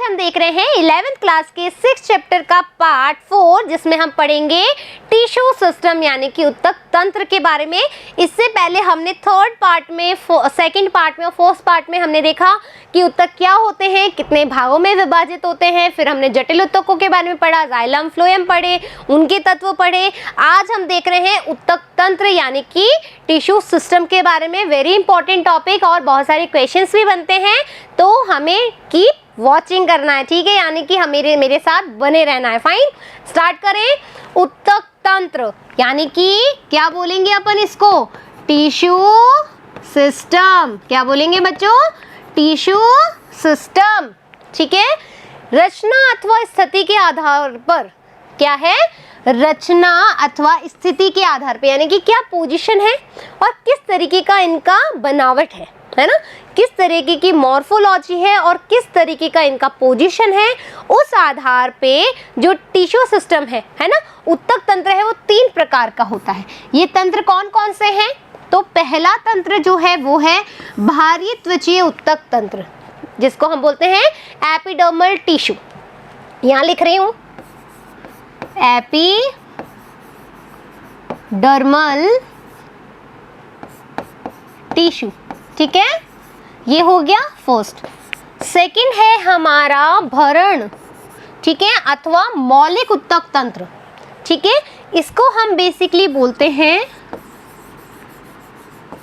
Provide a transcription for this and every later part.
हम देख रहे हैं 11th क्लास के 6th चैप्टर का पार्ट 4, जिसमें हम पढ़ेंगे टिश्यू सिस्टम यानी कि उत्तक तंत्र के बारे में। इससे पहले हमने थर्ड पार्ट में, सेकंड पार्ट में और फोर्थ पार्ट में हमने देखा कि उत्तक क्या होते हैं, कितने भागों में विभाजित होते हैं। फिर हमने जटिल उत्तकों के बारे में पढ़ा, जाइलम फ्लोएम पढ़े, उनके तत्व पढ़े। आज हम देख रहे हैं उत्तक तंत्र यानी कि टिश्यू सिस्टम के बारे में। वेरी इंपॉर्टेंट टॉपिक और बहुत सारे क्वेश्चंस भी बनते हैं, तो हमें कीप वॉचिंग करना है, ठीक है, यानी कि हमें मेरे साथ बने रहना है। फाइन, स्टार्ट करें। उत्तक तंत्र यानी कि क्या बोलेंगे अपन इसको? Tissue system. क्या बोलेंगे बच्चों? टिश्यू सिस्टम, ठीक है। रचना अथवा स्थिति के आधार पर, क्या है? रचना अथवा स्थिति के आधार पे, यानी कि क्या पोजीशन है और किस तरीके का इनका बनावट है ना, किस तरीके की मॉर्फोलॉजी है और किस तरीके का इनका पोजीशन है, उस आधार पे जो टिश्यू सिस्टम है ना, उत्तक तंत्र है, वो 3 प्रकार का होता है। ये तंत्र कौन कौन से हैं? तो पहला तंत्र जो है वो है बाहरी त्वचीय उत्तक तंत्र, जिसको हम बोलते हैं एपिडर्मल टिश्यू। यहाँ लिख रही हूँ एपिडर्मल टिश्यू, ठीक है, ये हो गया फर्स्ट। सेकंड है हमारा भरण, ठीक है, अथवा मौलिक उत्तक तंत्र, ठीक है, इसको हम बेसिकली बोलते हैं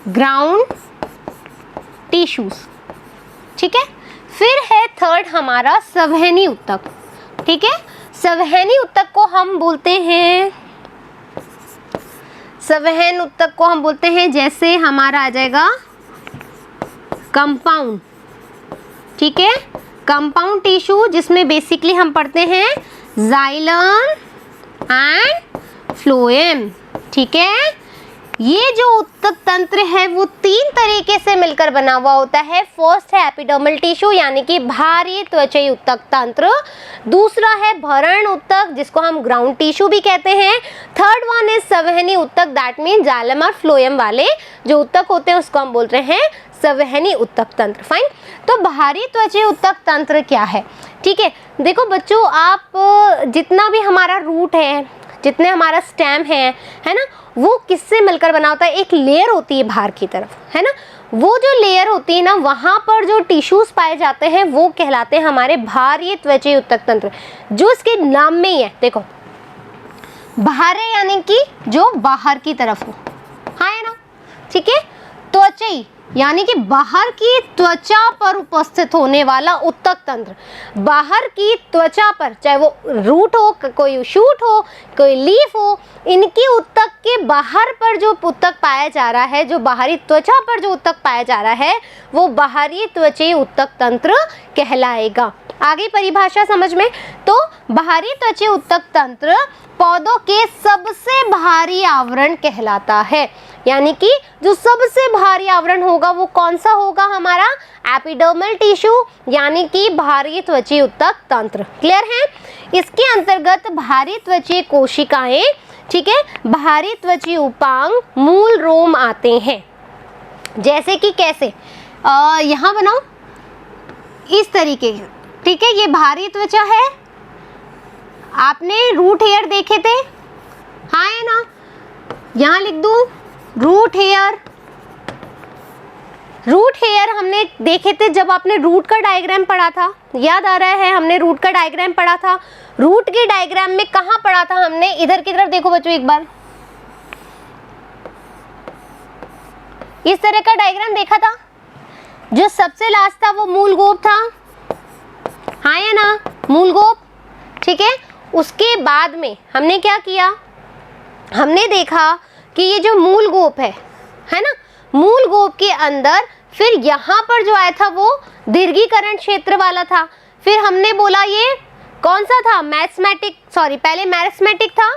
ग्राउंड टिश्यूज, ठीक है। फिर है थर्ड हमारा संवहनी उत्तक, ठीक है। संवहनी उत्तक को हम बोलते हैं, संवहन उत्तक को हम बोलते हैं, जैसे हमारा आ जाएगा कंपाउंड, ठीक है, कंपाउंड टिश्यू, जिसमें बेसिकली हम पढ़ते हैं जाइलम एंड फ्लोएम, ठीक है। ये जो उत्तक तंत्र है वो 3 तरीके से मिलकर बना हुआ होता है। फर्स्ट है एपिडर्मल टिश्यू यानी कि बाहरी त्वचीय उत्तक तंत्र, दूसरा है भरण उत्तक जिसको हम ग्राउंड टिश्यू भी कहते हैं, थर्ड वन इज संवहनी उत्तक, दैट मीन जाइलम और फ्लोएम वाले जो उत्तक होते हैं उसको हम बोल रहे हैं संवहनी उत्तक तंत्र। फाइन, तो बाहरी त्वचीय उत्तक तंत्र क्या है? ठीक है, देखो बच्चों, आप जितना भी हमारा रूट है, जितने हमारा स्टेम है ना, वो किससे मिलकर बना होता है? एक लेयर होती है बाहर की तरफ, है ना, वो जो लेयर होती है ना, वहाँ पर जो टिश्यूज पाए जाते हैं वो कहलाते हैं हमारे बाहरी त्वचीय उत्तक तंत्र, जो इसके नाम में ही है। देखो, बाहर है यानी कि जो बाहर की तरफ हो, हाँ है ना, ठीक है। त्वचीय यानी कि बाहर की त्वचा पर उपस्थित होने वाला उत्तक तंत्र, बाहर की त्वचा पर, चाहे वो रूट हो, कोई शूट हो, कोई लीफ हो, इनकी उत्तक के बाहर पर जो उत्तक पाया जा रहा है, जो बाहरी त्वचा पर जो उत्तक पाया जा रहा है, वो बाहरी त्वचीय उत्तक तंत्र कहलाएगा। आगे परिभाषा समझ में, तो बाहरी त्वचीय उत्तक तंत्र पौधों के सबसे भारी आवरण कहलाता है, यानी कि जो सबसे भारी आवरण होगा वो कौन सा होगा? हमारा एपिडर्मल टिश्यू यानी कि बाहरी त्वचीय उत्तक तंत्र। क्लियर है? इसके अंतर्गत बाहरी त्वचीय कोशिकाएं, ठीक है, बाहरी त्वचीय उपांग, मूल रोम आते हैं। जैसे कि कैसे? यहाँ बनाओ इस तरीके से, ठीक है, ये बाहरी त्वचा है, आपने रूट हेयर देखे थे, हाँ है ना, यहाँ लिख दूँ रूट हेयर। रूट हेयर हमने देखे थे जब आपने रूट का डायग्राम पढ़ा था, याद आ रहा है? हमने रूट का डायग्राम पढ़ा था। रूट के डायग्राम में कहाँ पढ़ा था हमने? इधर की तरफ देखो बच्चों एक बार, इस तरह का डायग्राम देखा था। जो सबसे लास्ट था वो मूल गोप था, हाँ या ना, मूल गोप, ठीक है। उसके बाद में हमने क्या किया? हमने देखा कि ये जो मूल गोप है ना, मूल गोप के अंदर फिर यहाँ पर जो आया था वो दीर्घीकरण क्षेत्र वाला था। फिर हमने बोला ये कौन सा था? पहले मैरिस्मेटिक था,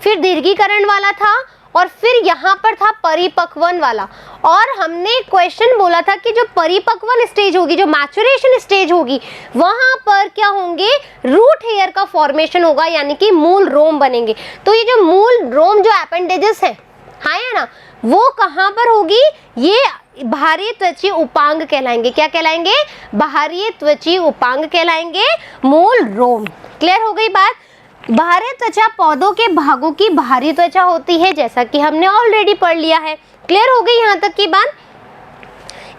फिर दीर्घीकरण वाला था और फिर यहाँ पर था परिपक्वन वाला। और हमने क्वेश्चन बोला था कि जो परिपक्वन स्टेज होगी, जो मैचुरेशन स्टेज होगी, वहाँ पर क्या होंगे? रूट हेयर का फॉर्मेशन होगा, यानी कि मूल रोम बनेंगे। तो ये जो मूल रोम, जो अपेंडेजेस है, हाँ है ना, वो कहाँ पर होगी? ये बाहरी त्वची उपांग कहलाएंगे। क्या कहलाएंगे? बाहरी त्वची उपांग कहलाएंगे, मूल रोम। क्लियर हो गई बात? बाहरी त्वचा पौधों के भागों की बाहरी त्वचा होती है, जैसा कि हमने ऑलरेडी पढ़ लिया है। क्लियर हो गई यहाँ तक की बात?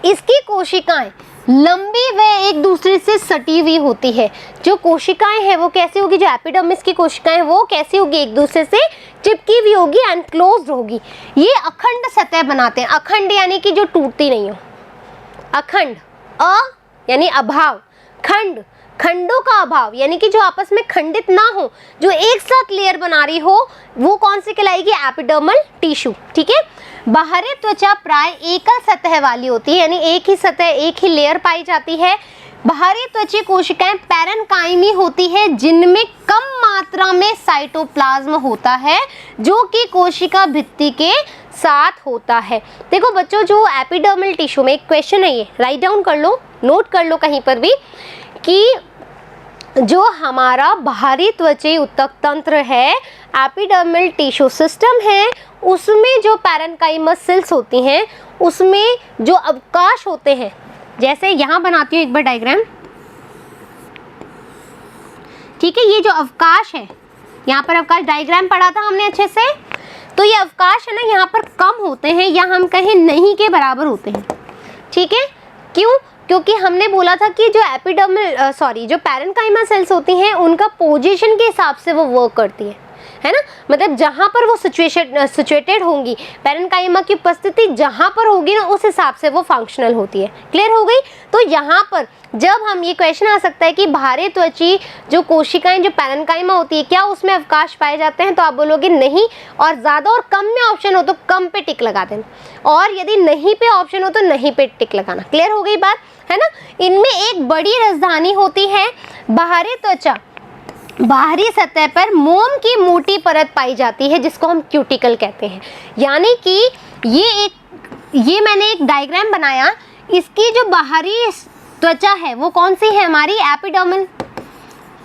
इसकी कोशिकाएं लंबी व एक दूसरे से सटी हुई होती है। जो कोशिकाएं हैं वो कैसी होगी? जो एपिडर्मिस की कोशिकाएं वो कैसी होगी? एक दूसरे से चिपकी हुई होगी, एनक्लोज्ड होगी। ये अखंड सतह बनाते हैं। अखंड यानी कि जो टूटती नहीं हो। अखंड, अ यानी अभाव, खंड खंडों का अभाव यानी कि जो आपस में खंडित ना हो, जो एक साथ लेयर बना रही हो, वो कौन सी कहलाएगी? Epidermal tissue. ठीक है। बाहरी त्वचा प्राय एकल सतह वाली होती है, यानी एक ही सतह, एक ही लेयर पाई जाती है। बाहरी त्वची कोशिकाएं पैरेन्काइमी होती है, जिनमें कम मात्रा में साइटोप्लाज्म होता है, जो कि कोशिका भित्ति के साथ होता है। देखो बच्चों, जो एपिडर्मल टिश्यू में एक क्वेश्चन है, ये राइट डाउन कर लो, नोट कर लो कहीं पर भी, कि जो हमारा बाहरी त्वची उत्तक तंत्र है, एपिडर्मल टिश्यू सिस्टम है, उसमें जो पैरेन्काइमस सेल्स होती हैं, उसमें जो अवकाश होते हैं, जैसे यहाँ बनाती हूँ एक बार डायग्राम। ठीक है, ये जो अवकाश है, यहाँ पर अवकाश डायग्राम पढ़ा था हमने अच्छे से। तो ये अवकाश है ना, यहाँ पर कम होते हैं, या हम कहें नहीं के बराबर होते हैं। ठीक है, क्यों? क्योंकि हमने बोला था कि जो एपिडर्मल जो पैरेन्काइमा सेल्स होती हैं, उनका पोजीशन के हिसाब से वो वर्क करती है ना। मतलब जहाँ पर वो सिचुएटेड होंगी, पैरेन्काइमा की उपस्थिति जहाँ पर होगी ना, उस हिसाब से वो फंक्शनल होती है। क्लियर हो गई? तो यहाँ पर जब हम ये क्वेश्चन आ सकता है कि बाहरी त्वची जो कोशिकाएं जो पैरेन्काइमा होती है, क्या उसमें अवकाश पाए जाते हैं? तो आप बोलोगे नहीं, और ज़्यादा और कम में ऑप्शन हो तो कम पे टिक लगा देना, और यदि नहीं पे ऑप्शन हो तो नहीं पे टिक लगाना। क्लियर हो गई बात, है ना। इनमें एक बड़ी राजधानी होती है। बाहरी त्वचा बाहरी सतह पर मोम की मोटी परत पाई जाती है, जिसको हम क्यूटिकल कहते हैं। यानी कि ये मैंने एक डायग्राम बनाया, इसकी जो बाहरी त्वचा है वो कौन सी है? हमारी एपिडर्मल,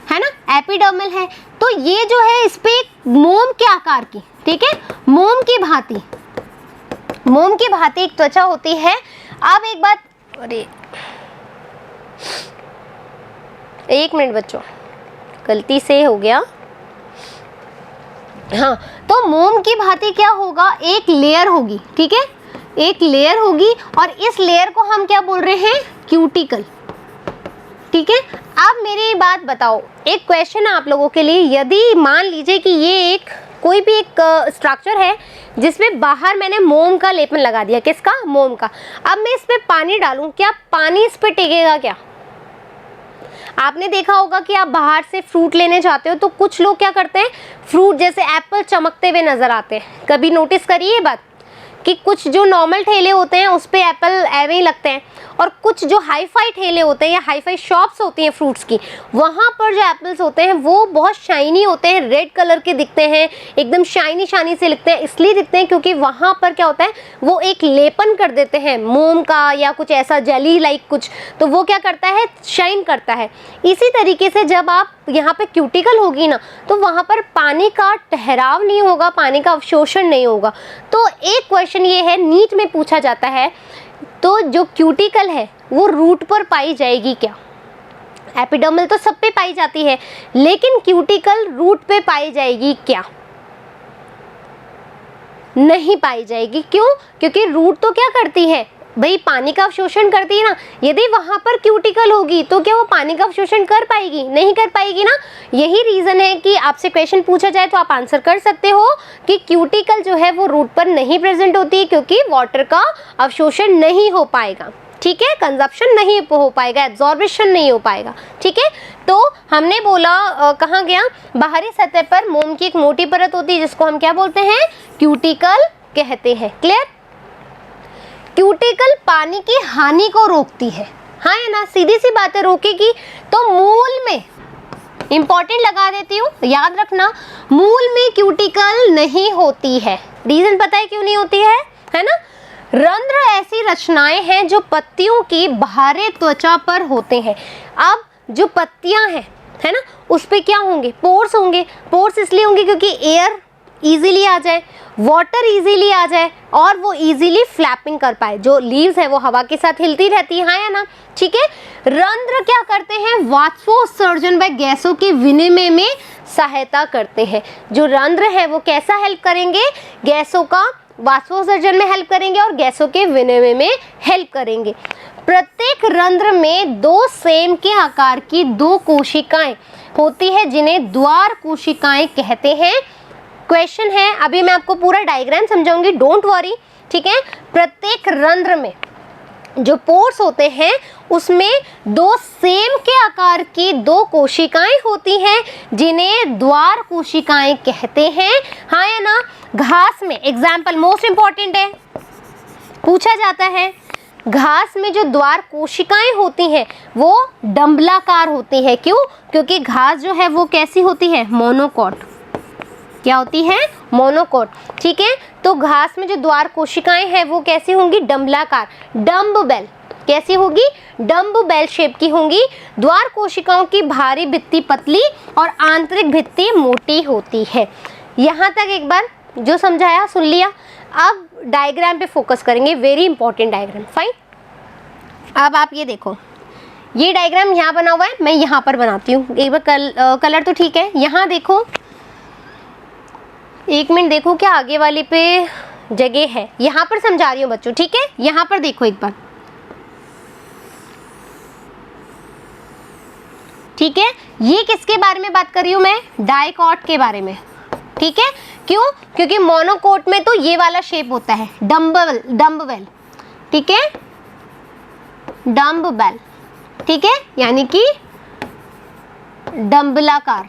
है ना, एपिडर्मल है। तो ये जो है इस पे एक मोम के आकार की, ठीक है, मोम की भांति एक त्वचा होती है। अब एक बात, अरे एक मिनट बच्चों, गलती से हो गया। हाँ, तो मोम की भांति क्या होगा? एक लेयर होगी। ठीक है, एक लेयर होगी, और इस लेयर को हम क्या बोल रहे हैं? क्यूटिकल। ठीक है। अब मेरी बात बताओ, एक क्वेश्चन है आप लोगों के लिए। यदि मान लीजिए कि ये कोई भी एक स्ट्रक्चर है जिसमें बाहर मैंने मोम का लेपन लगा दिया। किसका? मोम का। अब मैं इस पे पानी डालूं, क्या पानी इस पे टिकेगा क्या? आपने देखा होगा कि आप बाहर से फ्रूट लेने जाते हो तो कुछ लोग क्या करते हैं, फ्रूट जैसे एप्पल चमकते हुए नजर आते हैं। कभी नोटिस करिए ये बात कि कुछ जो नॉर्मल ठेले होते हैं उस पे एप्पल ऐवे ही लगते हैं, और कुछ जो हाई फाई ठेले होते हैं या हाई फाई शॉप्स होती हैं फ्रूट्स की, वहाँ पर जो एप्पल्स होते हैं वो बहुत शाइनी होते हैं, रेड कलर के दिखते हैं, एकदम शाइनी से दिखते हैं। इसलिए दिखते हैं क्योंकि वहाँ पर क्या होता है, वो एक लेपन कर देते हैं मोम का या कुछ ऐसा जेली लाइक कुछ, तो वो क्या करता है, शाइन करता है। इसी तरीके से जब आप यहाँ पे क्यूटिकल होगी ना, तो वहाँ पर पानी का ठहराव नहीं होगा, पानी का अवशोषण नहीं होगा। तो एक क्वेश्चन ये है, नीट में पूछा जाता है, तो जो क्यूटिकल है वो रूट पर पाई जाएगी क्या? एपिडर्मल तो सब पे पाई जाती है, लेकिन क्यूटिकल रूट पे पाई जाएगी क्या? नहीं पाई जाएगी। क्यों? क्योंकि रूट तो क्या करती है भाई, पानी का अवशोषण करती है ना। यदि वहां पर क्यूटिकल होगी तो क्या वो पानी का अवशोषण कर पाएगी? नहीं कर पाएगी ना। यही रीजन है कि आपसे क्वेश्चन पूछा जाए तो आप आंसर कर सकते हो कि क्यूटिकल जो है वो रूट पर नहीं प्रेजेंट होती, क्योंकि वाटर का अवशोषण नहीं हो पाएगा। ठीक है, कंजप्शन नहीं हो पाएगा, एब्जॉर्बेशन नहीं हो पाएगा। ठीक है, तो हमने बोला कहाँ गया, बाहरी सतह पर मोम की एक मोटी परत होती है जिसको हम क्या बोलते हैं, क्यूटिकल कहते हैं। क्लियर? क्यूटिकल पानी की हानि को रोकती है, हाँ या ना, सीधी सी बात है, रोकेगी। तो मूल में इंपॉर्टेंट लगा देती हूँ, याद रखना, मूल में क्यूटिकल नहीं होती है। रीजन पता है क्यों नहीं होती है ना? रंध्र ऐसी रचनाएं हैं जो पत्तियों की बाहरी त्वचा पर होते हैं। अब जो पत्तियां हैं, है ना, उस पे क्या होंगे, पोर्स होंगे। पोर्स इसलिए होंगे क्योंकि इजीली आ जाए, वाटर इजीली आ जाए और वो इजीली फ्लैपिंग कर पाए। जो लीव्स है वो हवा के साथ हिलती रहती है, हाँ या ना, ठीक है। रंध्र क्या करते हैं, वाष्पोत्सर्जन व गैसों के विनिमय में सहायता करते हैं। जो रंध्र है वो कैसा हेल्प करेंगे, गैसों का वाष्पोत्सर्जन में हेल्प करेंगे और गैसों के विनिमय में हेल्प करेंगे। प्रत्येक रंध्र में 2 सेम के आकार की 2 कोशिकाएं होती है जिन्हें द्वार कोशिकाएं कहते हैं। क्वेश्चन है, अभी मैं आपको पूरा डायग्राम समझाऊंगी, डोंट वरी, ठीक है। प्रत्येक रंध्र में जो पोर्स होते हैं उसमें 2 सेम के आकार की 2 कोशिकाएं होती हैं जिन्हें द्वार कोशिकाएं कहते हैं, हाँ या ना। घास में एग्जाम्पल मोस्ट इंपॉर्टेंट है, पूछा जाता है, घास में जो द्वार कोशिकाएं होती हैं वो डंबलाकार होती है। क्यों, क्योंकि घास जो है वो कैसी होती है, मोनोकॉट। क्या होती है, मोनोकॉट, ठीक है। तो घास में जो द्वार कोशिकाएं हैं वो कैसी होंगी, डंबलाकार, डम्ब बेल, कैसी होगी, डम्ब बेल शेप की होंगी। द्वार कोशिकाओं की बाहरी भित्ति पतली और आंतरिक भित्ति मोटी होती है। यहाँ तक एक बार जो समझाया सुन लिया। अब डायग्राम पे फोकस करेंगे, वेरी इंपॉर्टेंट डायग्राम, फाइन। अब आप ये देखो, ये डायग्राम यहाँ बना हुआ है, मैं यहाँ पर बनाती हूँ एक बार। कलर तो ठीक है, यहाँ देखो, एक मिनट देखो क्या आगे वाली पे जगह है, यहाँ पर समझा रही हूँ बच्चों, ठीक है। यहाँ पर देखो एक बार, ठीक है। ये किसके बारे में बात कर रही हूँ मैं, डाइकॉट के बारे में, ठीक है। क्यों, क्योंकि मोनोकोट में तो ये वाला शेप होता है, डम्ब बेल, ठीक है, डम्ब बेल, ठीक है, यानी कि डंबलाकार,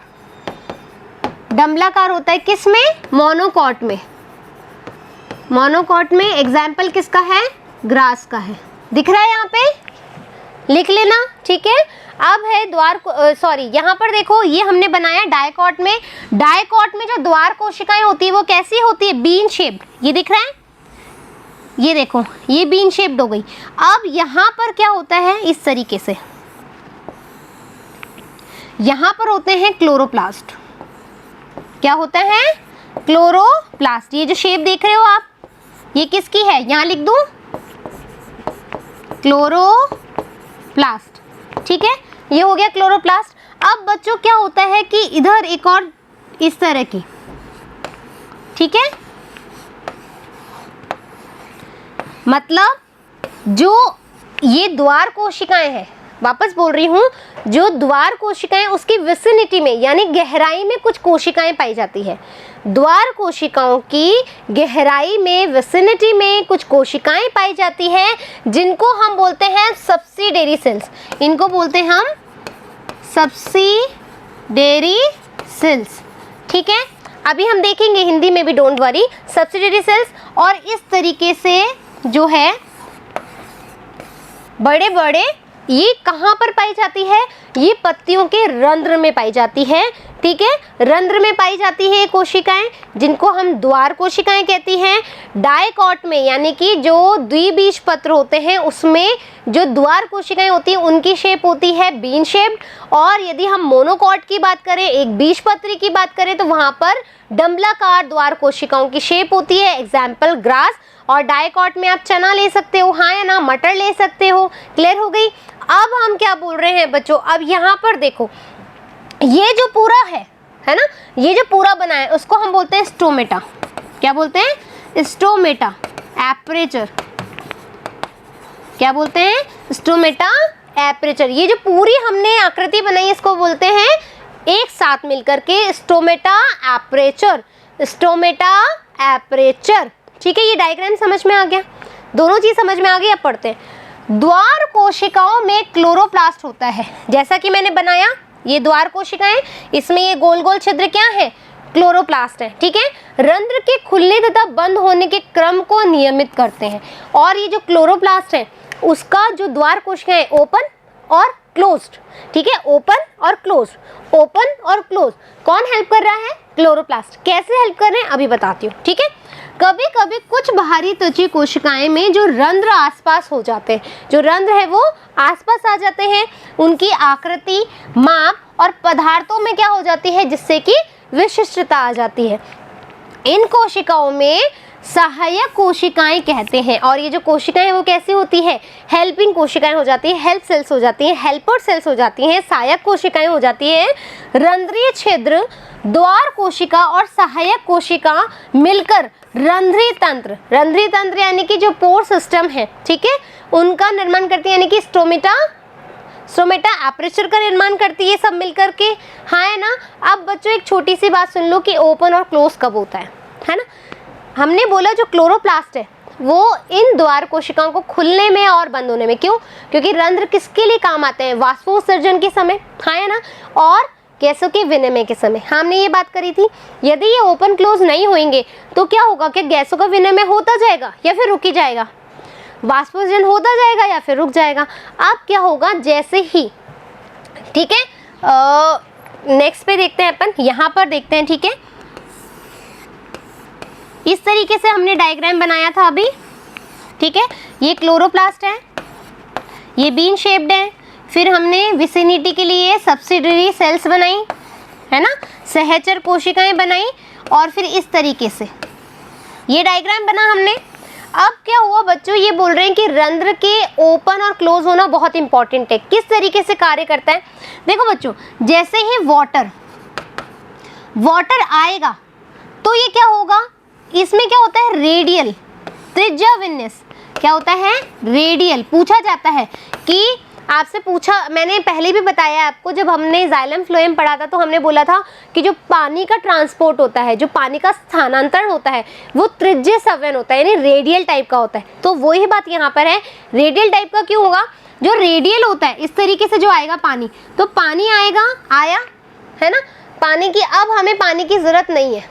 डंबलाकार होता है किसमें, मोनोकॉट में। मोनोकॉट में एग्जाम्पल किसका है, ग्रास का है, दिख रहा है यहाँ पे, लिख लेना, ठीक है। अब है द्वार, सॉरी यहाँ पर देखो, ये हमने बनाया डाइकॉट में। डाइकॉट में जो द्वार कोशिकाएं होती है वो कैसी होती है, बीन शेप्ड, ये दिख रहा है, ये देखो ये बीन शेप्ड हो गई। अब यहाँ पर क्या होता है, इस तरीके से यहाँ पर होते हैं क्लोरोप्लास्ट। क्या होता है, क्लोरोप्लास्ट। ये जो शेप देख रहे हो आप, ये किसकी है, यहाँ लिख दूं, क्लोरोप्लास्ट, ठीक है, ये हो गया क्लोरोप्लास्ट। अब बच्चों क्या होता है कि इधर एक और इस तरह की, ठीक है, मतलब जो ये द्वार कोशिकाएं हैं, वापस बोल रही हूँ, जो द्वार कोशिकाएं उसकी विसिनिटी में यानी गहराई में कुछ कोशिकाएं पाई जाती है। द्वार कोशिकाओं की गहराई में विसिनिटी में कुछ कोशिकाएं पाई जाती है जिनको हम बोलते हैं सब्सिडियरी सेल्स। इनको बोलते हैं हम सब्सिडियरी सेल्स, ठीक है। अभी हम देखेंगे हिंदी में भी, डोंट वरी, सब्सिडियरी सेल्स। और इस तरीके से जो है बड़े बड़े, ये कहाँ पर पाई जाती है, ये पत्तियों के रंध्र में पाई जाती है, ठीक है। रंध्र में पाई जाती है कोशिकाएं जिनको हम द्वार कोशिकाएं कहती हैं। डाइकॉट में यानी कि जो द्विबीजपत्र होते हैं उसमें जो द्वार कोशिकाएं होती हैं उनकी शेप होती है बीन शेप्ड। और यदि हम मोनोकॉट की बात करें, एक बीजपत्री की बात करें, तो वहाँ पर डंबलाकार द्वार कोशिकाओं की शेप होती है, एग्जाम्पल ग्रास। और डाइकॉट में आप चना ले सकते हो, हाँ या ना, मटर ले सकते हो। क्लियर हो गई। अब हम क्या बोल रहे हैं बच्चों, अब यहाँ पर देखो, ये जो पूरा है ना, ये जो पूरा बना है उसको हम बोलते हैं स्टोमेटा। क्या बोलते हैं, स्टोमेटा एपरेचर। क्या बोलते हैं, स्टोमेटा एपरेचर। ये जो पूरी हमने आकृति बनाई इसको बोलते हैं एक साथ मिलकर के स्टोमेटा एपरेचर, स्टोमेटा एपरेचर, ठीक है। ये डायग्राम समझ में आ गया, दोनों चीज समझ में आ गई। अब पढ़ते हैं। द्वार कोशिकाओं में क्लोरोप्लास्ट होता है, जैसा कि मैंने बनाया ये द्वार कोशिकाएं, इसमें ये गोल गोल छिद्र क्या है, क्लोरोप्लास्ट है, ठीक है। रंध्र के खुलने तथा बंद होने के क्रम को नियमित करते हैं। और ये जो क्लोरोप्लास्ट है उसका जो द्वार कोशिकाएं ओपन और क्लोज्ड, ठीक है, ओपन और क्लोज्ड, ओपन और क्लोज। कौन हेल्प कर रहा है, क्लोरोप्लास्ट। कैसे हेल्प कर रहे हैं अभी बताती हूँ, ठीक है। कभी कभी कुछ बाहरी त्वचीय कोशिकाएं में जो रंध्र आसपास हो जाते हैं, जो रंध्र है वो आसपास आ जाते हैं, उनकी आकृति, माप और पदार्थों में क्या हो जाती है जिससे कि विशिष्टता आ जाती है। इन कोशिकाओं में सहायक कोशिकाएं कहते हैं। और ये जो कोशिकाएं वो कैसी होती है, हेल्पिंग कोशिकाएं हो जाती है, हेल्प सेल्स हो जाती हैं, हेल्पर सेल्स हो जाती हैं, सहायक कोशिकाएं हो जाती हैं। रंध्रीय छिद्र, द्वार कोशिका और सहायक कोशिका मिलकर रंध्रीय तंत्र, रंध्रीय तंत्र यानी कि जो पोर सिस्टम है, ठीक है, उनका निर्माण करती है, यानी कि स्टोमेटा एपरेचर का निर्माण करती है सब मिलकर के, हाँ है ना। अब बच्चों एक छोटी सी बात सुन लो कि ओपन और क्लोज कब होता है ना। हमने बोला जो क्लोरोप्लास्ट है वो इन द्वार कोशिकाओं को खुलने में और बंद होने में, क्यों? क्योंकि रंध्र किसके लिए काम आते हैं, वाष्पोत्सर्जन के समय, हाँ है ना, और गैसों के विनिमय के समय। हमने ये बात करी थी, यदि ये ओपन क्लोज नहीं होंगे तो क्या होगा कि गैसों का विनिमय होता जाएगा या फिर रुक ही जाएगा, वाष्पोत्सर्जन होता जाएगा या फिर रुक जाएगा। अब क्या होगा, जैसे ही, ठीक है, नेक्स्ट पे देखते हैं अपन, यहाँ पर देखते हैं, ठीक है। इस तरीके से हमने डायग्राम बनाया था अभी, ठीक है। ये क्लोरोप्लास्ट है, ये बीन शेप्ड है, फिर हमने विसिनिटी के लिए सब्सिडरी सेल्स बनाई, है ना, सहचर कोशिकाएं बनाई, और फिर इस तरीके से ये डायग्राम बना हमने। अब क्या हुआ बच्चों, ये बोल रहे हैं कि रंध्र के ओपन और क्लोज होना बहुत इंपॉर्टेंट है। किस तरीके से कार्य करता है, देखो बच्चों, जैसे ही वाटर आएगा तो ये क्या होगा, इसमें क्या होता है, रेडियल त्रिज्या विन्यास, क्या होता है, रेडियल। पूछा जाता है कि आपसे पूछा, मैंने पहले भी बताया आपको, जब हमने जाइलम फ्लोएम पढ़ा था तो हमने बोला था कि जो पानी का ट्रांसपोर्ट होता है, जो पानी का स्थानांतरण होता है, वो त्रिज्य संवहन होता है, यानी रेडियल टाइप का होता है। तो वही बात यहाँ पर है, रेडियल टाइप का क्यों होगा, जो रेडियल होता है इस तरीके से जो आएगा पानी, तो पानी आएगा, आया है ना, पानी की, अब हमें पानी की जरूरत नहीं है,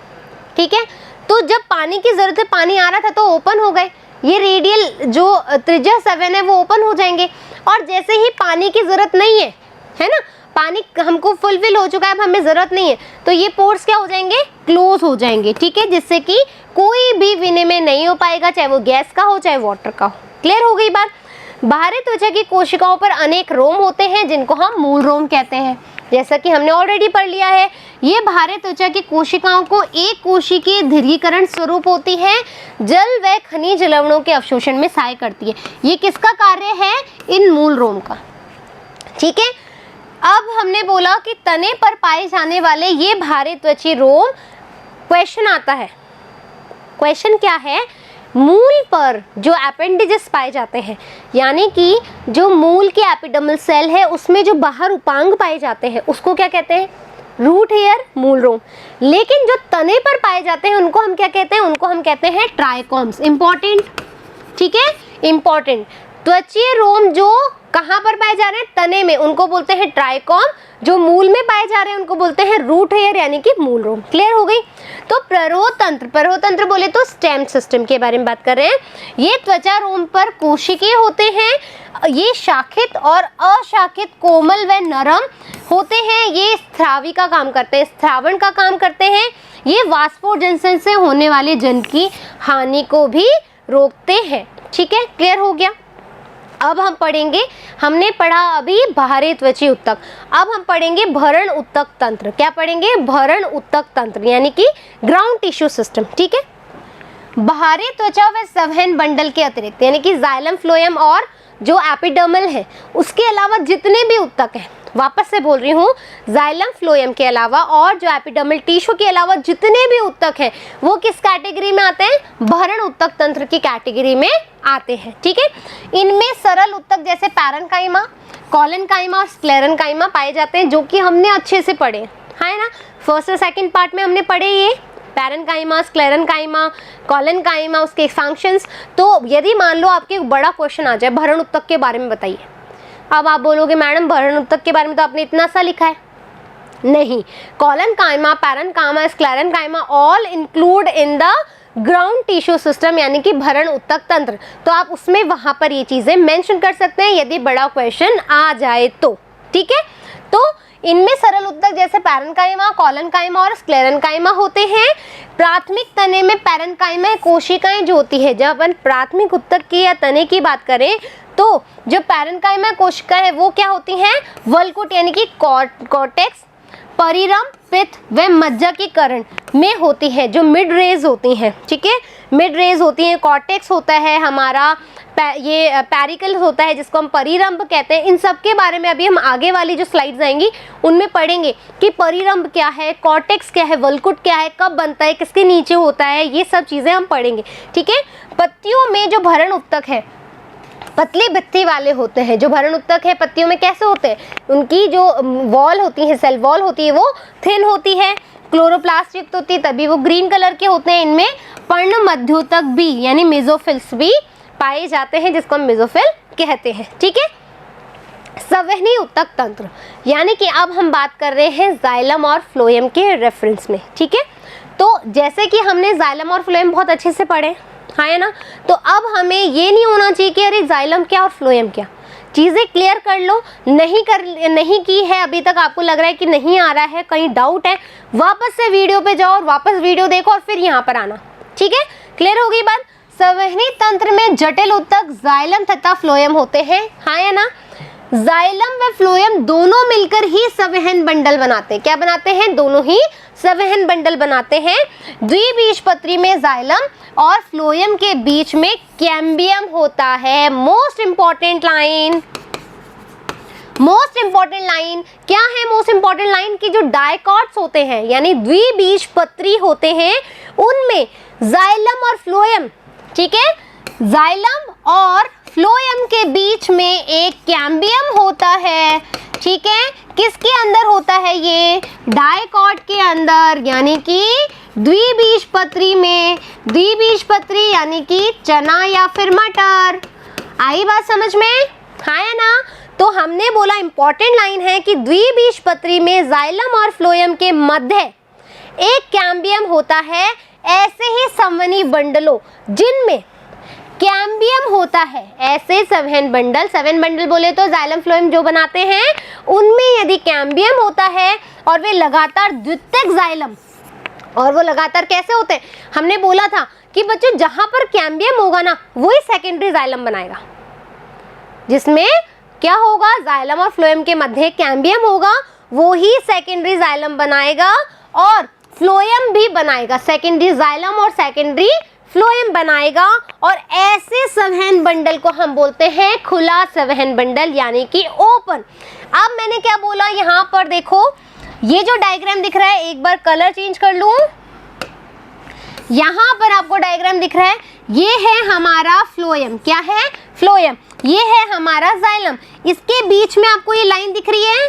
ठीक है। तो जब पानी की जरूरत है, पानी आ रहा था तो ओपन हो गए, ये रेडियल जो त्रिज्या संवहन है वो ओपन हो जाएंगे। और जैसे ही पानी की जरूरत नहीं है ना, पानी हमको फुलफिल हो चुका है, अब हमें जरूरत नहीं है, तो ये पोर्स क्या हो जाएंगे, क्लोज हो जाएंगे, ठीक है, जिससे कि कोई भी विनिमय नहीं हो पाएगा, चाहे वो गैस का हो चाहे वाटर का हो। क्लियर हो गई बात। बाहरी त्वचा की कोशिकाओं पर अनेक रोम होते हैं जिनको हम मूल रोम कहते हैं, जैसा कि हमने ऑलरेडी पढ़ लिया है। ये बाहरी त्वचा की कोशिकाओं को एक कोशिकीय दीर्घीकरण स्वरूप होती है, जल व खनिज लवणों के अवशोषण में सहाय करती है। ये किसका कार्य है, इन मूल रोम का, ठीक है। अब हमने बोला कि तने पर पाए जाने वाले ये बाहरी त्वची रोम, क्वेश्चन आता है, क्वेश्चन क्या है, मूल पर जो एपेंडिजेस पाए जाते हैं, यानी कि जो मूल के एपिडर्मल सेल है उसमें जो बाहर उपांग पाए जाते हैं उसको क्या कहते हैं, रूट हेयर, मूल रोम। लेकिन जो तने पर पाए जाते हैं उनको हम क्या कहते हैं, उनको हम कहते हैं ट्राइकॉम्स। इंपॉर्टेंट, ठीक है, इंपॉर्टेंट। त्वचीय रोम जो कहाँ पर पाए जा रहे हैं, तने में, उनको बोलते हैं ट्राइकॉम। जो मूल में पाए जा रहे हैं उनको बोलते हैं रूट हेयर यानी कि मूल रोम। क्लियर हो गई। तो प्ररोतंत्र बोले तो स्टेम सिस्टम के बारे में बात कर रहे हैं। ये त्वचा रोम पर कोशिकीय होते हैं। ये शाखित और अशाखित, कोमल व नरम होते हैं। ये स्रावी का काम करते हैं, स्रावण का काम करते हैं। ये वाष्पोत्सर्जन से होने वाले जन की हानि को भी रोकते हैं। ठीक है, क्लियर हो गया। अब हम पढ़ेंगे, हमने पढ़ा अभी बाहरी त्वची उत्तक, अब हम पढ़ेंगे भरण उत्तक तंत्र। क्या पढ़ेंगे, भरण उत्तक तंत्र यानी कि ग्राउंड टिश्यू सिस्टम। ठीक है, बाहरी त्वचा व संवहन बंडल के अतिरिक्त यानी कि जाइलम फ्लोएम और जो एपिडर्मल है उसके अलावा जितने भी उत्तक हैं, वापस से बोल रही हूँ, जाइलम फ्लोएम के अलावा और जो एपिडर्मल टिश्यू के अलावा जितने भी उत्तक हैं वो किस कैटेगरी में आते हैं, भरण उत्तक तंत्र की कैटेगरी में आते हैं। ठीक है, इनमें सरल उत्तक जैसे पैरेन्काइमा, कोलेनकाइमा और स्क्लेरेन्काइमा पाए जाते हैं, जो कि हमने अच्छे से पढ़े है ना। फर्स्ट और सेकंड पार्ट में हमने पढ़े ये पैरेन्काइमा, स्क्लेरेन्काइमा, कोलेनकाइमा, उसके फंक्शंस। तो यदि मान लो आपके बड़ा क्वेश्चन आ जाए भरण उत्तक के बारे में बताइए, अब आप बोलोगे मैडम भरण उत्तक के बारे में तो आपने इतना सा लिखा है। नहीं, collenchyma, parenchyma, sclerenchyma all include in the ground tissue system यानी कि भरण उत्तक तंत्र। तो आप उसमें वहां पर ये चीजें मेंशन कर सकते हैं यदि बड़ा क्वेश्चन आ जाए तो। ठीक है, तो इनमें सरल उत्तक जैसे पैरेन्काइमा, कोलेनकाइमा और स्क्लेरेन्काइमा होते हैं। प्राथमिक तने में पैरेन्काइमा कोशिकाएं जो होती है, जब अपन प्राथमिक उत्तक की या तने की बात करें तो जो पैरेन्काइमा कोशिका है वो क्या होती हैं, वल्कुट यानी कि कॉर्टेक्स, परिरम, पित्त व मज्जा की करण में होती है, जो मिड रेज होती हैं, ठीक है, मिड रेज होती हैं, कॉर्टेक्स होता है हमारा, ये पेरिकल होता है जिसको हम परिरंभ कहते हैं। इन सब के बारे में अभी हम आगे वाली जो स्लाइड्स आएंगी उनमें पढ़ेंगे कि परिरंभ क्या है, कॉर्टेक्स क्या है, वल्कुट क्या है, कब बनता है, किसके नीचे होता है, ये सब चीज़ें हम पढ़ेंगे, ठीक है। पत्तियों में जो भरण उत्तक है पतली भित्ति वाले होते हैं, जो भरण उत्तक है पत्तियों में कैसे होते हैं, उनकी जो वॉल होती है, सेल वॉल होती है, वो थिन होती है, क्लोरोप्लास्ट युक्त होती है, तभी वो ग्रीन कलर के होते हैं। इनमें पर्ण मध्योतक भी यानी मेसोफिल्स भी पाए जाते हैं, जिसको हम मेसोफिल कहते हैं, ठीक है। संवहनी उत्तक तंत्र, यानी कि अब हम बात कर रहे हैं जाइलम और फ्लोएम के रेफरेंस में, ठीक है। तो जैसे कि हमने जाइलम और फ्लोएम बहुत अच्छे से पढ़े, हाँ है ना, तो अब हमें ये नहीं होना चाहिए कि अरे जाइलम क्या और फ्लोएम क्या, चीज़ें क्लियर कर लो। नहीं की है अभी तक, आपको लग रहा है कि नहीं आ रहा है, कहीं डाउट है, वापस से वीडियो पे जाओ और वापस वीडियो देखो और फिर यहाँ पर आना, ठीक है। क्लियर होगी बात। संवहनी तंत्र में जटिल उत्तक जाइलम तथा फ्लोएम होते हैं, हाँ है ना। जाइलम व फ्लोएम दोनों मिलकर ही संवहन बंडल बनाते हैं, क्या बनाते हैं, दोनों ही संवहन बंडल बनाते हैं। द्विबीजपत्री में जाइलम और फ्लोएम के बीच में कैम्बियम होता है। Most important line, most important line क्या है, मोस्ट इंपॉर्टेंट लाइन की जो डाइकॉट्स होते हैं यानी द्विबीजपत्री होते हैं, उनमें जाइलम और फ्लोएम, ठीक है, जाइलम और फ्लोएम के बीच में एक कैम्बियम होता है, ठीक है। किसके अंदर होता है ये, डाइकॉट के अंदर, यानी कि द्विबीजपत्री में। द्विबीजपत्री यानी कि चना या फिर मटर, आई बात समझ में, हाँ है ना। तो हमने बोला इंपॉर्टेंट लाइन है कि द्विबीजपत्री में जाइलम और फ्लोएम के मध्य एक कैम्बियम होता है। ऐसे ही संवहनी बंडलों जिनमें कैम्बियम होता है, ऐसे संवहन बंडल बोले तो जाइलम फ्लोएम जो बनाते हैं, उनमें यदि कैम्बियम होता है और वे लगातार द्वितीयक जाइलम, और वो लगातार कैसे होते हैं, हमने बोला था कि बच्चों जहां पर कैम्बियम होगा ना वही सेकेंडरी जाइलम बनाएगा, जिसमें क्या होगा, जाइलम और फ्लोएम के मध्य कैम्बियम होगा, वो ही सेकेंडरी जाइलम बनाएगा और फ्लोएम भी बनाएगा, सेकेंडरी जाइलम और सेकेंडरी फ्लोएम बनाएगा। और ऐसे संवहन बंडल को हम बोलते हैं खुला संवहन बंडल, यानी कि ओपन। अब मैंने क्या बोला, यहाँ पर देखो ये जो डायग्राम दिख रहा है, एक बार कलर चेंज कर लूं, यहाँ पर आपको डायग्राम दिख रहा है, ये है हमारा फ्लोएम, क्या है, फ्लोएम, ये है हमारा जाइलम, इसके बीच में आपको ये लाइन दिख रही है,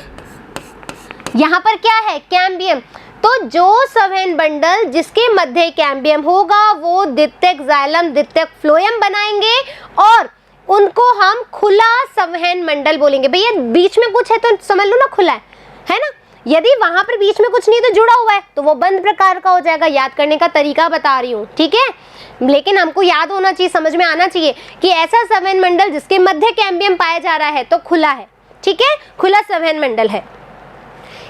यहाँ पर क्या है, कैम्बियम। तो जो संवहन बंडल जिसके मध्य कैम्बियम होगा वो द्वितीयक जाइलम द्वितीयक फ्लोएम बनाएंगे और उनको हम खुला संवहन मंडल बोलेंगे। भैया बीच में कुछ है तो समझ लो ना खुला है ना। यदि वहां पर बीच में कुछ नहीं तो जुड़ा हुआ है तो वो बंद प्रकार का हो जाएगा। याद करने का तरीका बता रही हूँ, ठीक है, लेकिन हमको याद होना चाहिए, समझ में आना चाहिए कि ऐसा संवहन मंडल जिसके मध्य कैम्बियम पाया जा रहा है तो खुला है, ठीक है, खुला संवहन मंडल है।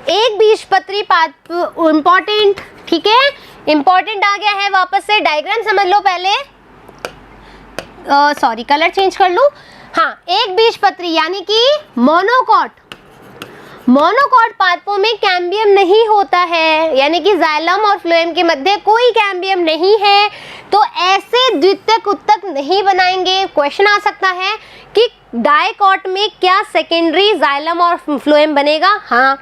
एक बीजपत्री इंपॉर्टेंट, ठीक है, इंपॉर्टेंट आ गया है, वापस से डायग्राम समझ लो पहले, सॉरी कलर चेंज कर लूं, हाँ, एक बीजपत्री यानी कि मोनोकॉट, मोनोकॉट पादपों में कैम्बियम नहीं होता है, यानी कि जाइलम और फ्लोएम के मध्य कोई कैम्बियम नहीं है, तो ऐसे द्वितीयक उत्तक नहीं बनाएंगे। क्वेश्चन आ सकता है कि डाइकॉट में क्या सेकेंडरी जाइलम और फ्लोएम बनेगा, हाँ,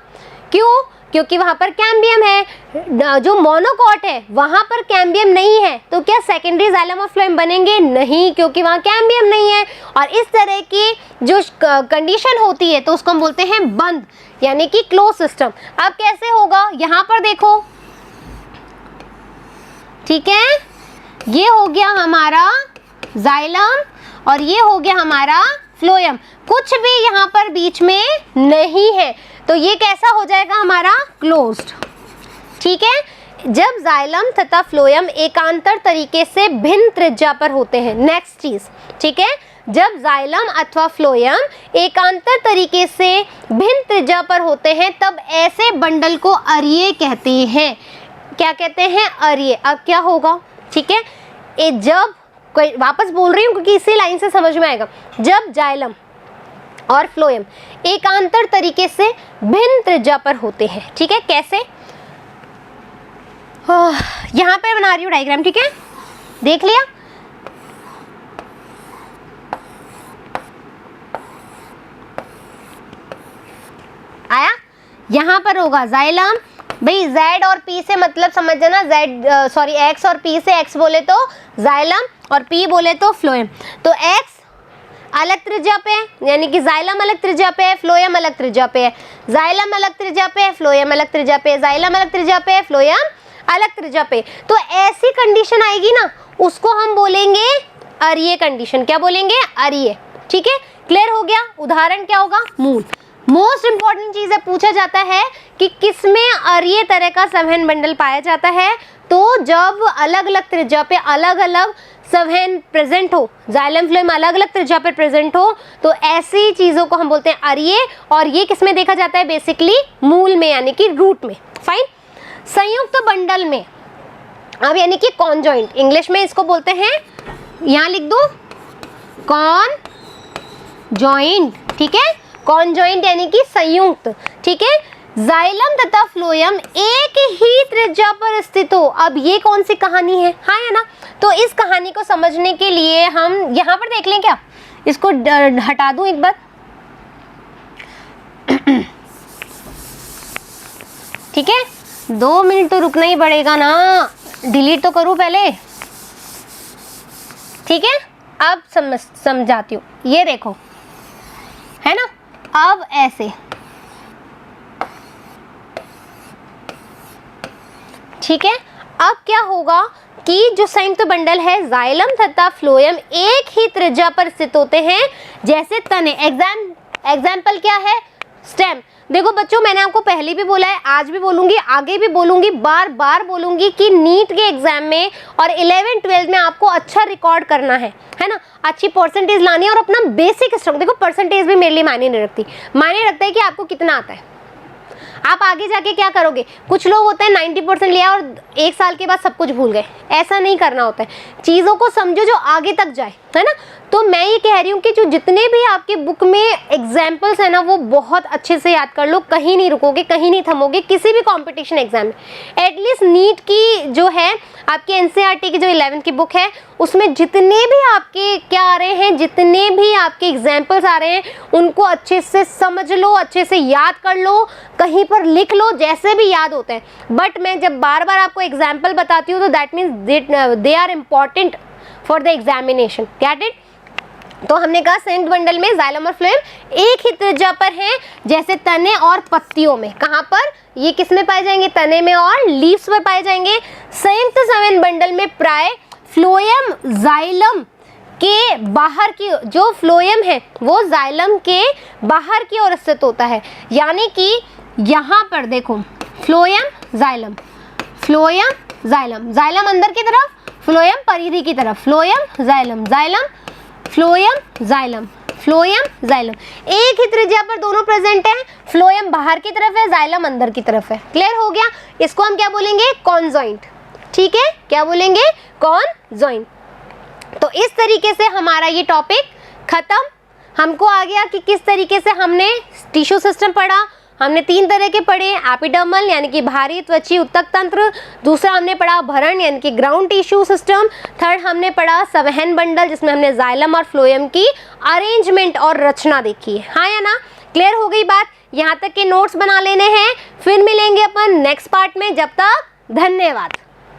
क्यों, क्योंकि वहां पर कैम्बियम है। जो मोनोकॉट है वहां पर कैम्बियम नहीं है, तो क्या सेकेंडरी जाइलम और फ्लोएम बनेंगे, नहीं, क्योंकि वहां कैम्बियम नहीं है। और इस तरह की जो कंडीशन होती है तो उसको हम बोलते हैं बंद, यानी कि क्लोज सिस्टम। अब कैसे होगा, यहाँ पर देखो, ठीक है, ये हो गया हमारा जाइलम और ये हो गया हमारा फ्लोएम, कुछ भी यहाँ पर बीच में नहीं है, तो ये कैसा हो जाएगा हमारा क्लोज्ड, ठीक है। जब जाइलम तथा फ्लोएम एकांतर तरीके से भिन्न त्रिज्या पर होते हैं, नेक्स्ट चीज, ठीक है, जब जाइलम अथवा फ्लोएम एकांतर तरीके से भिन्न त्रिज्या पर होते हैं तब ऐसे बंडल को अरीय कहते हैं। क्या कहते हैं, अरीय। अब क्या होगा, ठीक है, जब कोई, वापस बोल रही हूँ क्योंकि इसी लाइन से समझ में आएगा, जब जाइलम और फ्लोएम एकांतर तरीके से भिन्न त्रिज्या पर होते हैं, ठीक है, कैसे, यहाँ पे बना रही हूँ डायग्राम, ठीक है, देख लिया। आया, यहाँ पर होगा जाइलम, भाई Z और P से मतलब समझ जाना, X और P से X बोले तो जाइलम और P बोले तो फ्लोएम। तो X अलग त्रिज्या पे यानी कि जाइलम अलग त्रिज्या पे है, फ्लोएम अलग त्रिज्या पे है, जाइलम अलग त्रिज्या पे है, फ्लोएम अलग त्रिज्या पे है, जाइलम अलग त्रिज्या पे है, फ्लोएम अलग त्रिज्या पे। तो ऐसी कंडीशन आएगी ना, उसको हम बोलेंगे अरीय कंडीशन। क्या बोलेंगे? अरीय। ठीक है, क्लियर हो गया। उदाहरण क्या होगा? मूल। मोस्ट इंपॉर्टेंट चीज है, पूछा जाता है कि किसमें अरीय तरह का संवहन बंडल पाया जाता है। तो जब अलग अलग त्रिज्या पे अलग अलग संवहन प्रेजेंट हो, जाइलम फ्लोएम अलग अलग त्रिज्या पे प्रेजेंट हो, तो ऐसी चीजों को हम बोलते हैं अरीय। और ये किसमें देखा जाता है? बेसिकली मूल में, यानी कि रूट में। फाइन। संयुक्त बंडल में अब यानी कि कॉन्जॉइंट, इंग्लिश में इसको बोलते हैं, यहां लिख दो कॉन्जॉइंट। ठीक है, कॉन्जॉइंट यानी कि संयुक्त। ठीक है, जाइलम तथा फ्लोएम एक ही त्रिज्या पर स्थित हो। अब ये कौन सी कहानी है? हाँ है ना। तो इस कहानी को समझने के लिए हम यहाँ पर देख लें, क्या इसको हटा दूं एक बार। ठीक है, 2 मिनट तो रुकना ही पड़ेगा ना, डिलीट तो करूं पहले। ठीक है, अब समझाती हूँ। ये देखो, है ना। अब ऐसे, ठीक है, अब क्या होगा कि जो संयुक्त बंडल है जाइलम तथा फ्लोएम एक ही त्रिज्या पर स्थित होते हैं, जैसे तने। एग्जाम्पल क्या है? स्टेम। देखो बच्चों, मैंने आपको पहले भी बोला है, आज भी बोलूंगी, आगे भी बोलूंगी, बार बार बोलूंगी कि नीट के एग्जाम में और 11-12 में आपको अच्छा रिकॉर्ड करना है ना, अच्छी परसेंटेज लानी है और अपना बेसिक स्ट्रक्चर। देखो परसेंटेज भी मेरे लिए मायने नहीं रखती, मायने रखता है कि आपको कितना आता है। आप आगे जाके क्या करोगे? कुछ लोग होते हैं 90% लिया और 1 साल के बाद सब कुछ भूल गए। ऐसा नहीं करना होता है, चीज़ों को समझो जो आगे तक जाए, है ना। तो मैं ये कह रही हूँ कि जो जितने भी आपके बुक में एग्जाम्पल्स है ना, वो बहुत अच्छे से याद कर लो। कहीं नहीं रुकोगे, कहीं नहीं थमोगे किसी भी कंपटीशन एग्जाम में। एटलीस्ट नीट की जो है आपकी एनसीईआरटी की जो 11th की बुक है, उसमें जितने भी आपके क्या आ रहे हैं, जितने भी आपके एग्जाम्पल्स आ रहे हैं, उनको अच्छे से समझ लो, अच्छे से याद कर लो, कहीं पर लिख लो, जैसे भी याद होते हैं। बट मैं जब बार बार आपको एग्जाम्पल बताती हूँ तो that means they are important for the examination. Get it? तो हमने कहा संयुक्त बंडल में जाइलम और फ्लोएम एक ही त्रिज्या पर हैं, जैसे तने और पत्तियों में। कहाँ पर? ये किस में पाए जाएंगे? तने में और लीव्स पर पाए जाएंगे। संयुक्त संवहन बंडल में प्राय फ्लोएम जाइलम के बाहर की, जो फ्लोएम है वो जाइलम के बाहर की ओर स्थित होता है। यानी कि यहाँ पर देखो, phloem xylem, phloem xylem, xylem अंदर की तरफ, फ्लोएम परिधि की तरफ, phloem xylem, xylem phloem xylem, phloem xylem, एक ही त्रिज्या पर दोनों प्रेजेंट हैं। फ्लोएम बाहर की तरफ है, जाइलम अंदर की तरफ है। क्लियर हो गया? इसको हम क्या बोलेंगे? कॉन्जॉइंट। ठीक है, क्या बोलेंगे? कॉन्जॉइंट। तो इस तरीके से हमारा ये टॉपिक खत्म। हमको आ गया कि किस तरीके से हमने टिश्यू सिस्टम पढ़ा। हमने 3 तरह के पढ़े, एपिडर्मल यानी कि भारी त्वची उत्तक तंत्र, दूसरा हमने पढ़ा भरण यानी कि ग्राउंड टिश्यू सिस्टम, थर्ड हमने पढ़ा संवहन बंडल जिसमें हमने जाइलम और फ्लोएम की अरेंजमेंट और रचना देखी है। हाँ या ना? क्लियर हो गई बात? यहाँ तक के नोट्स बना लेने हैं, फिर मिलेंगे अपन नेक्स्ट पार्ट में। जब तक धन्यवाद।